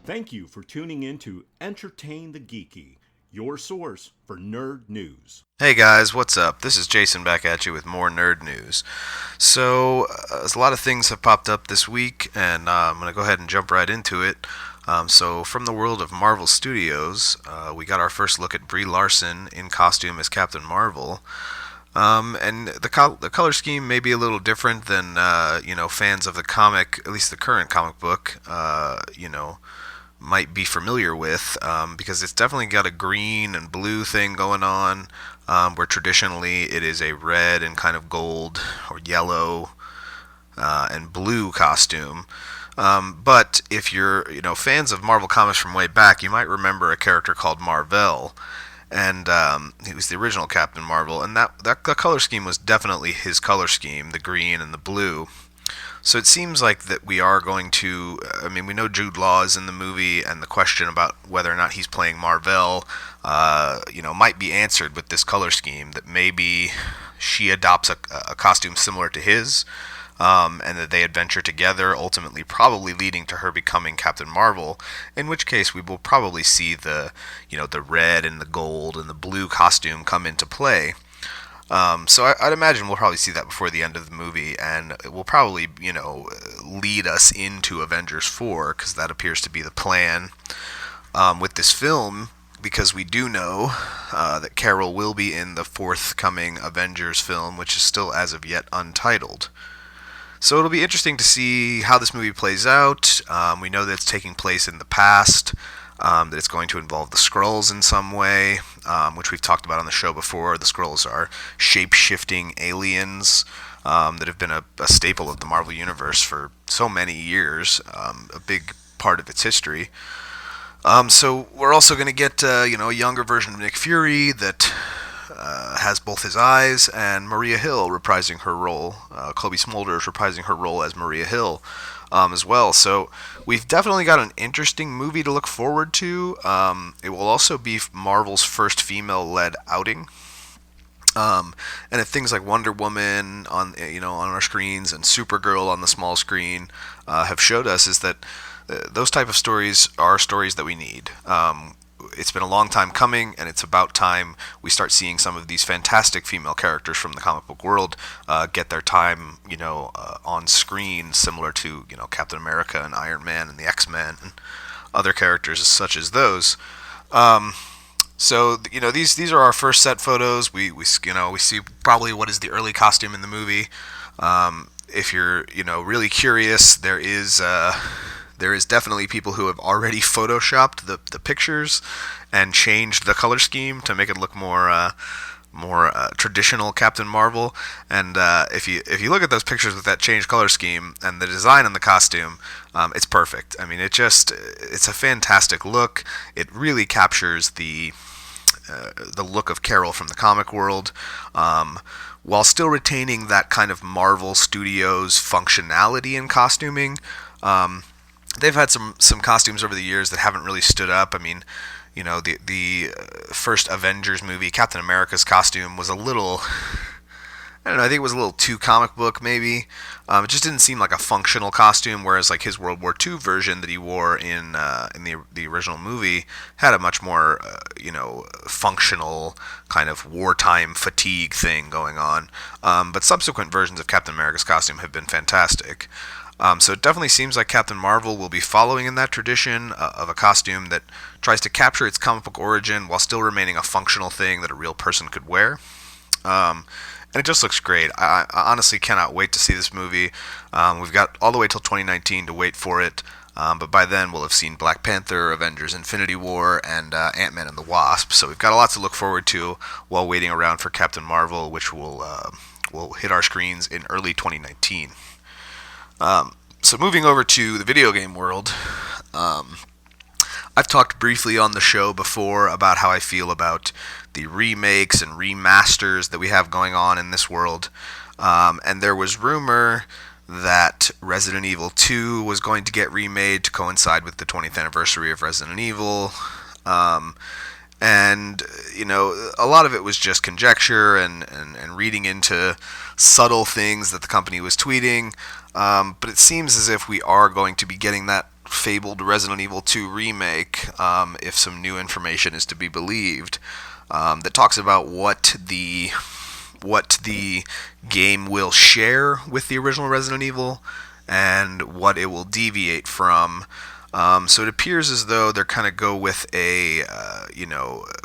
Thank you for tuning in to Entertain the Geeky, your source for nerd news. Hey guys, what's up? This is Jason back at you with more nerd news. A lot of things have popped up this week, and I'm going to go ahead and jump right into it. From the world of Marvel Studios, we got our first look at Brie Larson in costume as Captain Marvel. And the color scheme may be a little different than fans of the comic, at least the current comic book, might be familiar with, because it's definitely got a green and blue thing going on, where traditionally it is a red and kind of gold or yellow and blue costume. But if you're fans of Marvel Comics from way back, you might remember a character called Marvel, and he was the original Captain Marvel, and that the color scheme was definitely his color scheme, the green and the blue. So it seems like that we are going to. I mean, we know Jude Law is in the movie, and the question about whether or not he's playing Marvel, might be answered with this color scheme. That maybe she adopts a costume similar to his, and that they adventure together, ultimately probably leading to her becoming Captain Marvel. In which case, we will probably see the red and the gold and the blue costume come into play. I'd imagine we'll probably see that before the end of the movie, and it will probably, lead us into Avengers 4, because that appears to be the plan with this film, because we do know that Carol will be in the forthcoming Avengers film, which is still, as of yet, untitled. So it'll be interesting to see how this movie plays out. We know that it's taking place in the past, that it's going to involve the Skrulls in some way, which we've talked about on the show before. The Skrulls are shape-shifting aliens that have been a staple of the Marvel Universe for so many years, a big part of its history. So we're also going to get a younger version of Nick Fury that has both his eyes, and Maria Hill reprising her role. Kobe Smulders reprising her role as Maria Hill as well. So we've definitely got an interesting movie to look forward to. It will also be Marvel's first female-led outing. And if things like Wonder Woman on our screens and Supergirl on the small screen have showed us, is that those type of stories are stories that we need. It's been a long time coming, and it's about time we start seeing some of these fantastic female characters from the comic book world get their time, on screen, similar to Captain America and Iron Man and the X-Men and other characters such as those. These are our first set photos. We see probably what is the early costume in the movie. If you're really curious, there is definitely people who have already photoshopped the pictures and changed the color scheme to make it look more traditional Captain Marvel. And if you look at those pictures with that changed color scheme and the design on the costume, it's perfect. I mean, it's a fantastic look. It really captures the look of Carol from the comic world, while still retaining that kind of Marvel Studios functionality in costuming. They've had some costumes over the years that haven't really stood up. I mean, the first Avengers movie, Captain America's costume was a little, I don't know, I think it was a little too comic book maybe. It just didn't seem like a functional costume, whereas like his World War II version that he wore in the original movie had a much more functional kind of wartime fatigue thing going on. But subsequent versions of Captain America's costume have been fantastic. So it definitely seems like Captain Marvel will be following in that tradition of a costume that tries to capture its comic book origin while still remaining a functional thing that a real person could wear. And it just looks great. I honestly cannot wait to see this movie. We've got all the way till 2019 to wait for it. But by then we'll have seen Black Panther, Avengers Infinity War, and Ant-Man and the Wasp. So we've got a lot to look forward to while waiting around for Captain Marvel, which will hit our screens in early 2019. So moving over to the video game world, I've talked briefly on the show before about how I feel about the remakes and remasters that we have going on in this world. And there was rumor that Resident Evil 2 was going to get remade to coincide with the 20th anniversary of Resident Evil. And, a lot of it was just conjecture and reading into subtle things that the company was tweeting. But it seems as if we are going to be getting that fabled Resident Evil 2 remake, if some new information is to be believed, that talks about what the game will share with the original Resident Evil and what it will deviate from. So it appears as though they're kind of go with a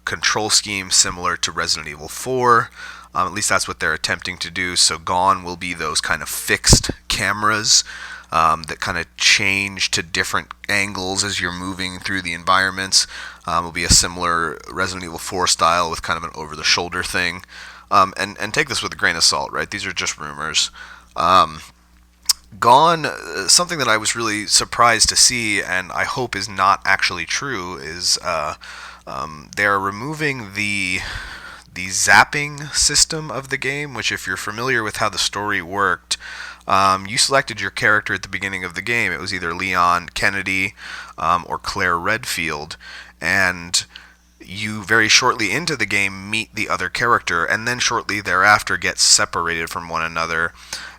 control scheme similar to Resident Evil 4. At least that's what they're attempting to do. So gone will be those kind of fixed cameras that kind of change to different angles as you're moving through the environments. Will be a similar Resident Evil 4 style with kind of an over-the-shoulder thing. And take this with a grain of salt, right? These are just rumors. Gone, something that I was really surprised to see, and I hope is not actually true, is they're removing the zapping system of the game, which, if you're familiar with how the story worked, you selected your character at the beginning of the game. It was either Leon Kennedy or Claire Redfield, and you very shortly into the game meet the other character, and then shortly thereafter get separated from one another.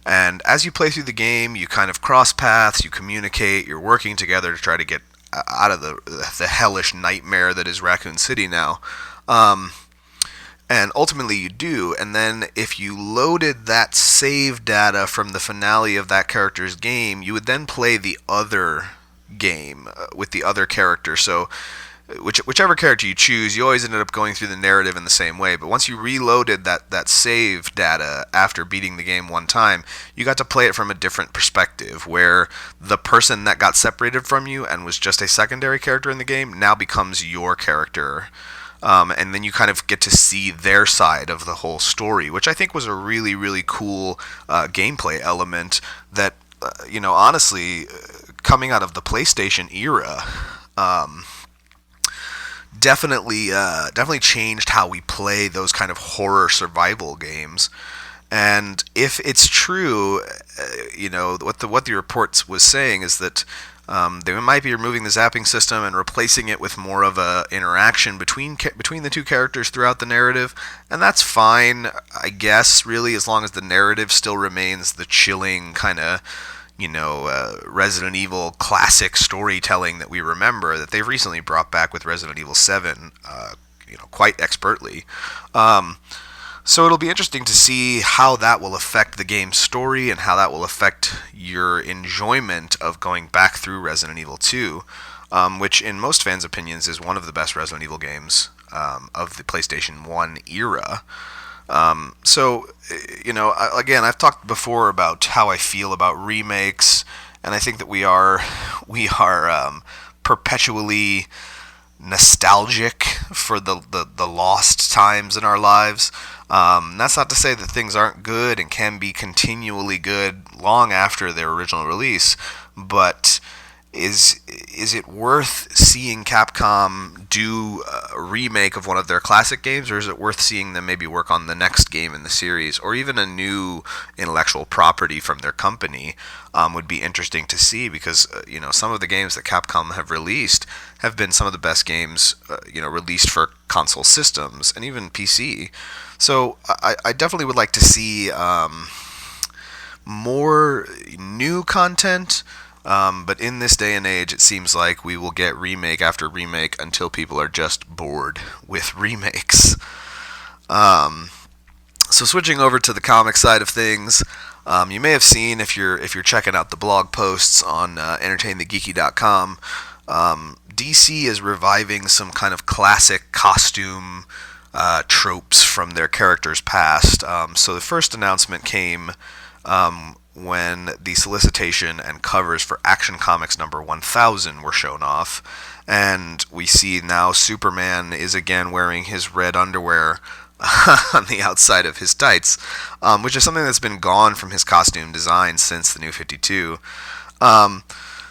And as you play through the game, you kind of cross paths, you communicate, you're working together to try to get out of the hellish nightmare that is Raccoon City now. And ultimately you do, and then if you loaded that save data from the finale of that character's game, you would then play the other game with the other character. So whichever character you choose, you always ended up going through the narrative in the same way. But once you reloaded that save data after beating the game one time, you got to play it from a different perspective, where the person that got separated from you and was just a secondary character in the game now becomes your character. And then you kind of get to see their side of the whole story, which I think was a really, really cool gameplay element that, honestly, coming out of the PlayStation era, definitely changed how we play those kind of horror survival games. And if it's true, what the reports was saying is that they might be removing the zapping system and replacing it with more of a interaction between the two characters throughout the narrative, and that's fine, I guess, really, as long as the narrative still remains the chilling kind of Resident Evil classic storytelling that we remember, that they've recently brought back with Resident Evil 7, quite expertly. So it'll be interesting to see how that will affect the game's story and how that will affect your enjoyment of going back through Resident Evil 2, which in most fans' opinions is one of the best Resident Evil games of the PlayStation 1 era. So, again, I've talked before about how I feel about remakes, and I think that we are perpetually nostalgic for the lost times in our lives. That's not to say that things aren't good and can be continually good long after their original release, but is it worth seeing Capcom do a remake of one of their classic games, or is it worth seeing them maybe work on the next game in the series, or even a new intellectual property from their company? Would be interesting to see, because some of the games that Capcom have released have been some of the best games released for console systems and even PC. So I definitely would like to see more new content. But in this day and age, it seems like we will get remake after remake until people are just bored with remakes. So switching over to the comic side of things, you may have seen, if you're checking out the blog posts on entertainthegeeky.com, DC is reviving some kind of classic costume tropes from their characters' past. So the first announcement came when the solicitation and covers for Action Comics number 1000 were shown off, and we see now Superman is again wearing his red underwear on the outside of his tights, which is something that's been gone from his costume design since the New 52.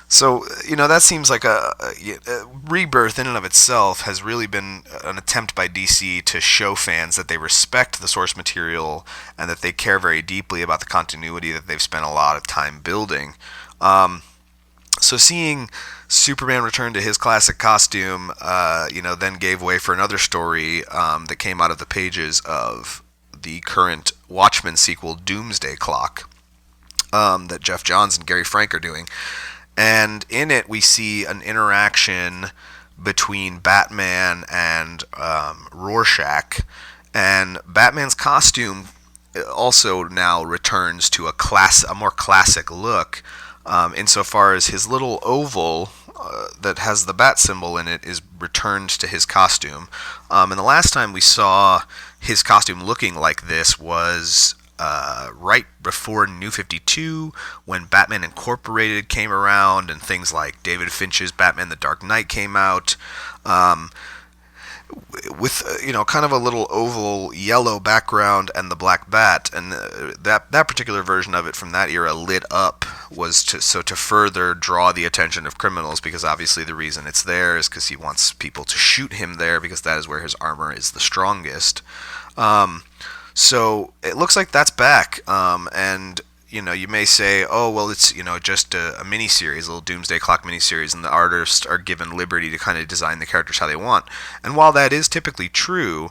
So, that seems like a Rebirth in and of itself has really been an attempt by DC to show fans that they respect the source material and that they care very deeply about the continuity that they've spent a lot of time building. So seeing Superman return to his classic costume, then gave way for another story that came out of the pages of the current Watchmen sequel, Doomsday Clock, that Jeff Johns and Gary Frank are doing. And in it, we see an interaction between Batman and Rorschach, and Batman's costume also now returns to a more classic look, insofar as his little oval that has the bat symbol in it is returned to his costume. And the last time we saw his costume looking like this was right before New 52, when Batman Incorporated came around and things like David Finch's Batman the Dark Knight came out. With kind of a little oval yellow background and the black bat, and that particular version of it from that era lit up was to further draw the attention of criminals, because obviously the reason it's there is because he wants people to shoot him there, because that is where his armor is the strongest. So it looks like that's back, and you may say, oh, well, it's, just a mini-series, a little Doomsday Clock mini-series, and the artists are given liberty to kind of design the characters how they want. And while that is typically true,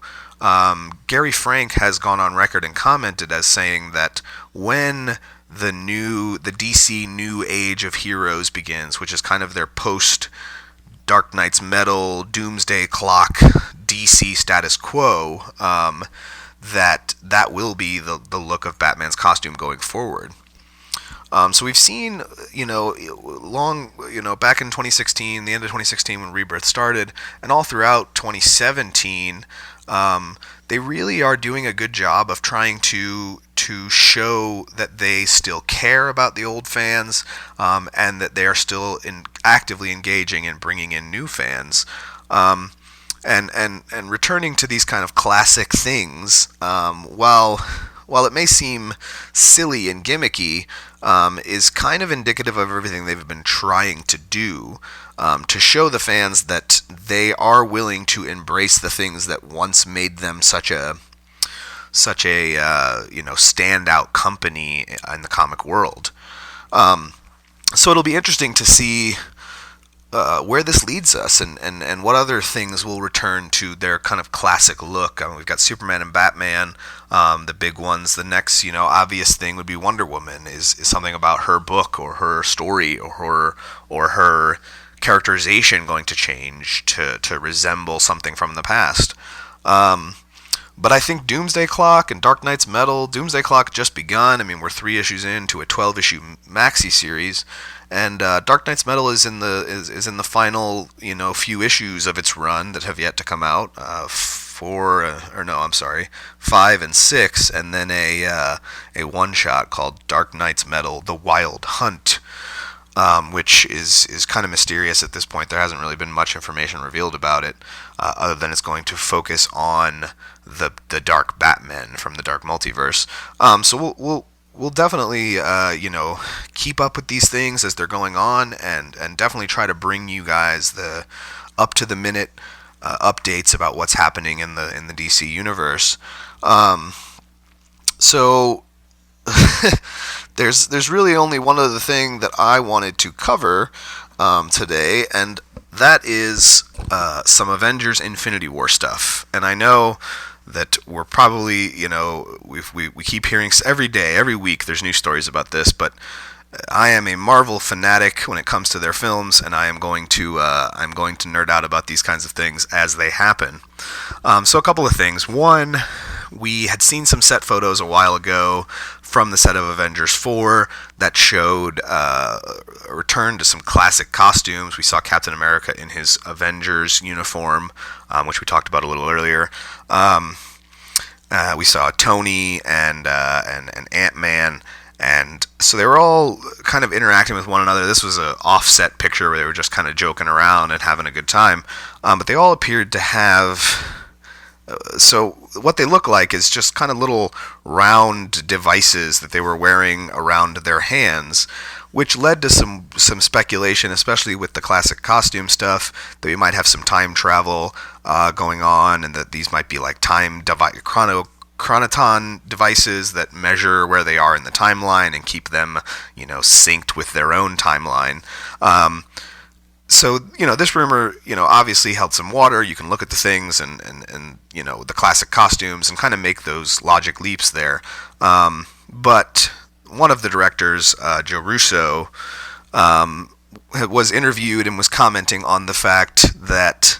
Gary Frank has gone on record and commented as saying that when the DC New Age of Heroes begins, which is kind of their post Dark Knight's Metal, Doomsday Clock, DC status quo, that will be the look of Batman's costume going forward. So we've seen, back in 2016, the end of 2016 when Rebirth started, and all throughout 2017, they really are doing a good job of trying to show that they still care about the old fans, and that they are still actively engaging in bringing in new fans. And returning to these kind of classic things, while it may seem silly and gimmicky, is kind of indicative of everything they've been trying to do, to show the fans that they are willing to embrace the things that once made them such a standout company in the comic world. So it'll be interesting to see where this leads us, and what other things will return to their kind of classic look. We've got Superman and Batman, the big ones. The next, obvious thing would be Wonder Woman. Is something about her book or her story or her characterization going to change to resemble something from the past? But I think Doomsday Clock and Dark Knight's Metal, Doomsday Clock just begun. I mean, we're 3 issues into a 12-issue maxi series, and Dark Knight's Metal is in the final few issues of its run that have yet to come out. 5 and 6, and then a one-shot called Dark Knight's Metal: The Wild Hunt, which is kind of mysterious at this point. There hasn't really been much information revealed about it, other than it's going to focus on the Dark Batman from the Dark Multiverse. So we'll definitely keep up with these things as they're going on, and definitely try to bring you guys the up to the minute updates about what's happening in the DC universe. So there's really only one other thing that I wanted to cover today, and that is some Avengers Infinity War stuff. And I know that we're probably, we keep hearing every week there's news stories about this, but I am a Marvel fanatic when it comes to their films, and I'm going to nerd out about these kinds of things as they happen. So a couple of things. One, we had seen some set photos a while ago from the set of Avengers 4 that showed a return to some classic costumes. We saw Captain America in his Avengers uniform, which we talked about a little earlier. We saw Tony and Ant-Man. And so they were all kind of interacting with one another. This was an offset picture where they were just kind of joking around and having a good time. But they all appeared to have... So what they look like is just kind of little round devices that they were wearing around their hands, which led to some speculation, especially with the classic costume stuff, that we might have some time travel going on, and that these might be like chronoton devices that measure where they are in the timeline and keep them, synced with their own timeline. So, this rumor, obviously held some water. You can look at the things and the classic costumes and kind of make those logic leaps there. But one of the directors, Joe Russo, was interviewed and was commenting on the fact that,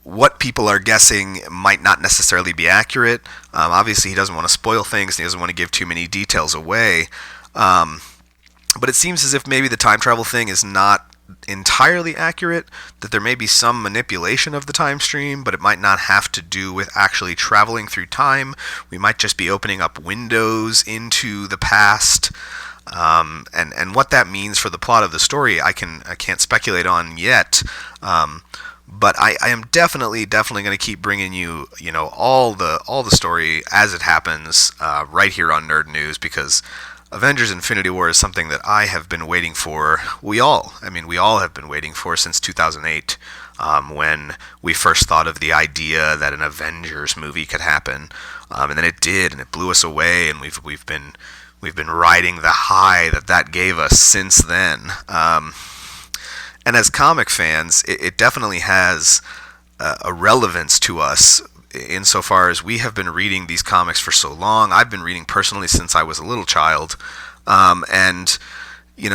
what people are guessing might not necessarily be accurate. Obviously, he doesn't want to spoil things, and he doesn't want to give too many details away. But it seems as if maybe the time travel thing is not entirely accurate, that there may be some manipulation of the time stream, but it might not have to do with actually traveling through time. We might just be opening up windows into the past. And what that means for the plot of the story, I can't speculate on yet. But I am definitely going to keep bringing you, all the story as it happens right here on Nerd News, because Avengers Infinity War is something that I have been waiting for. We all have been waiting for since 2008, when we first thought of the idea that an Avengers movie could happen, and then it did, and it blew us away, and we've been riding the high that gave us since then. And as comic fans, it definitely has a relevance to us, insofar as we have been reading these comics for so long. I've been reading personally since I was a little child, and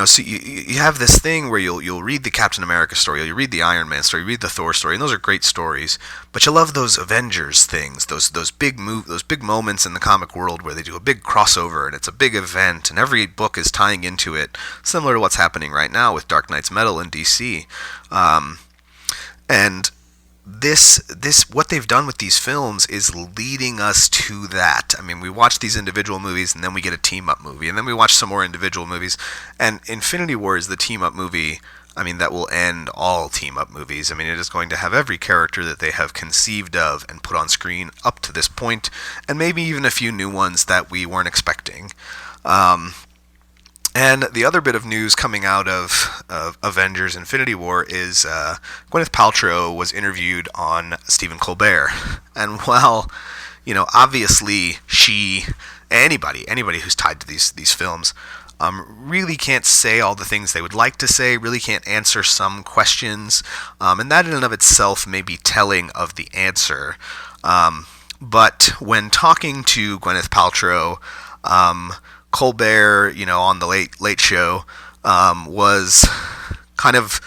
so you have this thing where you'll read the Captain America story, you read the Iron Man story, you read the Thor story, and those are great stories. But you love those Avengers things, those big moments in the comic world where they do a big crossover and it's a big event, and every book is tying into it, similar to what's happening right now with Dark Knight's Metal in DC. And this what they've done with these films is leading us to that. I mean, we watch these individual movies, and then we get a team-up movie, and then we watch some more individual movies, and Infinity War is the team-up movie, that will end all team-up movies. It is going to have every character that they have conceived of and put on screen up to this point, and maybe even a few new ones that we weren't expecting. And the other bit of news coming out of Avengers Infinity War is Gwyneth Paltrow was interviewed on Stephen Colbert. And while, obviously anybody who's tied to these films really can't say all the things they would like to say, really can't answer some questions, and that in and of itself may be telling of the answer. But when talking to Gwyneth Paltrow, Colbert, on the Late Show, was kind of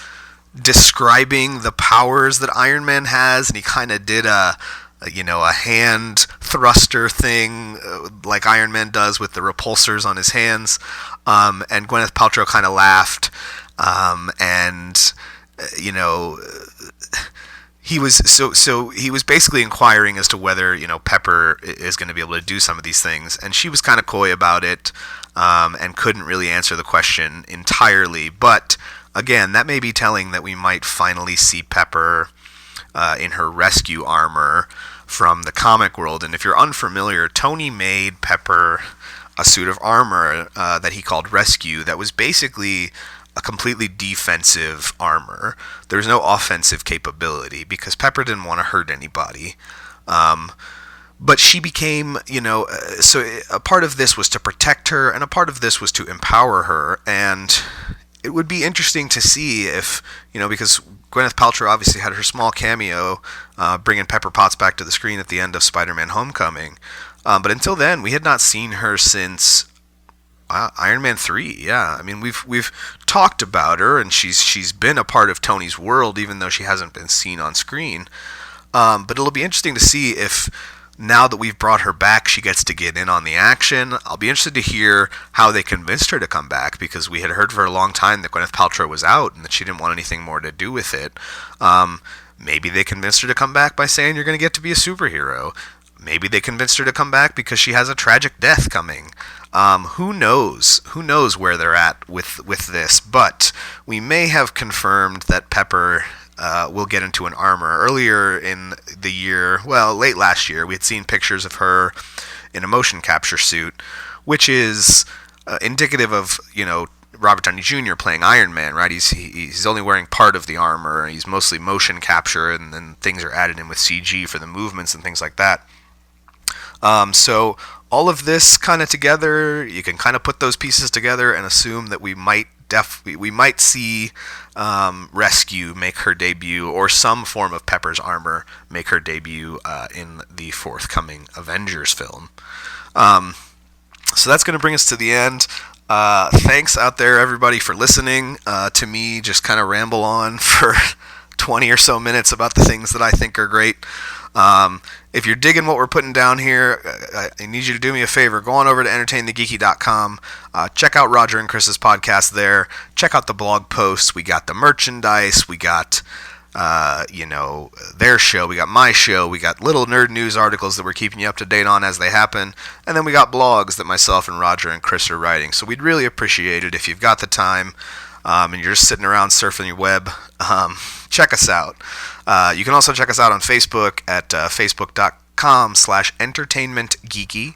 describing the powers that Iron Man has, and he kind of did a hand thruster thing like Iron Man does with the repulsors on his hands, and Gwyneth Paltrow kind of laughed, and he was basically inquiring as to whether Pepper is going to be able to do some of these things, and she was kind of coy about it, and couldn't really answer the question entirely. But again, that may be telling that we might finally see Pepper in her rescue armor from the comic world. And if you're unfamiliar, Tony made Pepper a suit of armor that he called Rescue, that was basically a completely defensive armor. There was no offensive capability because Pepper didn't want to hurt anybody. But she became, so a part of this was to protect her, and a part of this was to empower her. And it would be interesting to see if, because Gwyneth Paltrow obviously had her small cameo bringing Pepper Potts back to the screen at the end of Spider-Man Homecoming. But until then, we had not seen her since Iron Man 3, yeah. We've talked about her, and she's been a part of Tony's world, even though she hasn't been seen on screen. But it'll be interesting to see if, now that we've brought her back, she gets to get in on the action. I'll be interested to hear how they convinced her to come back, because we had heard for a long time that Gwyneth Paltrow was out and that she didn't want anything more to do with it. Maybe they convinced her to come back by saying you're going to get to be a superhero. Maybe they convinced her to come back because she has a tragic death coming. Who knows? Who knows where they're at with this? But we may have confirmed that Pepper will get into an armor. Earlier in the year, late last year, we had seen pictures of her in a motion capture suit, which is indicative of, Robert Downey Jr. playing Iron Man, right? He's only wearing part of the armor. He's mostly motion capture, and then things are added in with CG for the movements and things like that. So all of this kind of together, you can kind of put those pieces together and assume that we might see Rescue make her debut, or some form of Pepper's armor make her debut in the forthcoming Avengers film. So that's going to bring us to the end. Thanks out there, everybody, for listening to me just kind of ramble on for 20 or so minutes about the things that I think are great. If you're digging what we're putting down here, I need you to do me a favor. Go on over to entertainthegeeky.com. Check out Roger and Chris's podcast there. Check out the blog posts. We got the merchandise. We got, their show. We got my show. We got little nerd news articles that we're keeping you up to date on as they happen. And then we got blogs that myself and Roger and Chris are writing. So we'd really appreciate it if you've got the time and you're just sitting around surfing your web. Check us out. You can also check us out on Facebook at facebook.com/entertainmentgeeky,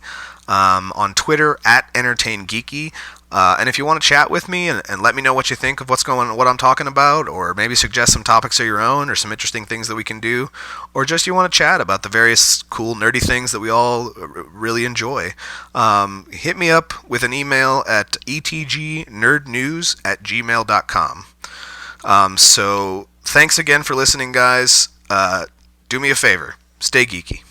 on Twitter at entertaingeeky. And if you want to chat with me and let me know what you think of what I'm talking about, or maybe suggest some topics of your own or some interesting things that we can do, or just you want to chat about the various cool nerdy things that we all really enjoy, hit me up with an email at etgnerdnews@gmail.com. So thanks again for listening, guys. Do me a favor. Stay geeky.